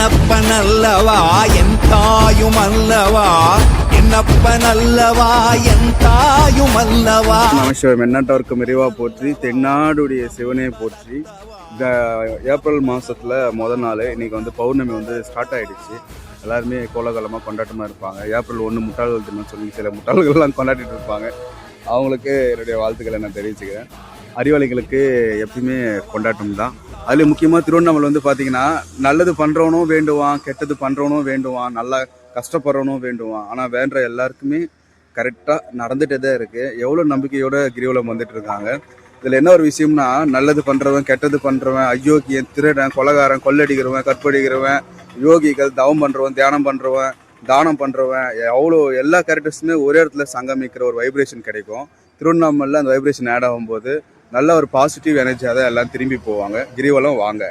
என்னப்பனல்லவா என் தாயும் அல்லவா, என்னப்பனல்லவா என் தாயும் அல்லவா. நமசிவாயம் எண்ணாட்டவர்க்கும் இறைவா போற்றி, தென்னாடுடைய சிவனே போற்றி. இந்த ஏப்ரல் மாதத்தில் முதல் நாள் இன்றைக்கி வந்து பௌர்ணமி வந்து ஸ்டார்ட் ஆகிடுச்சு. எல்லாருமே கோலாகலமாக கொண்டாட்டமாக இருப்பாங்க. ஏப்ரல் 1 முட்டாள்கள் தினம் சொல்லி சில முட்டாள்கள்லாம் கொண்டாடிட்டு இருப்பாங்க. அவங்களுக்கு என்னுடைய வாழ்த்துக்களை நான் தெரிவிச்சுக்கிறேன். அறிவாளிகளுக்கு எப்பயுமே கொண்டாட்டம் தான். அதில் முக்கியமாக திருவண்ணாமலை வந்து பார்த்திங்கன்னா, நல்லது பண்ணுறவனும் வேண்டுவான், கெட்டது பண்ணுறவனும் வேண்டுவான், நல்லா கஷ்டப்படுறவனும் வேண்டுவான். ஆனால் வேண்ட எல்லாருக்குமே கரெக்டாக நடந்துகிட்டே தான் இருக்குது. எவ்வளோ நம்பிக்கையோட கிரிவலம் வந்துட்டு இருக்காங்க. இதில் என்ன ஒரு விஷயம்னா, நல்லது பண்ணுறவன், கெட்டது பண்ணுறவன், அயோக்கியன், திருடன், கொலகாரன், கொள்ளடிக்கிறவன், கற்பழிக்கிறவன், யோகிகள், தவம் பண்ணுறவன், தியானம் பண்ணுறவன், தானம் பண்ணுறவன், அவ்வளோ எல்லா கேரக்டர்ஸுமே ஒரே இடத்துல சங்கமிக்கிற ஒரு வைப்ரேஷன் கிடைக்கும். திருவண்ணாமலையில் அந்த வைப்ரேஷன் ஆட் ஆகும்போது நல்ல ஒரு பாசிட்டிவ் எனர்ஜியாக தான் எல்லாம் திரும்பி போவாங்க. கிரிவலம் வாங்க.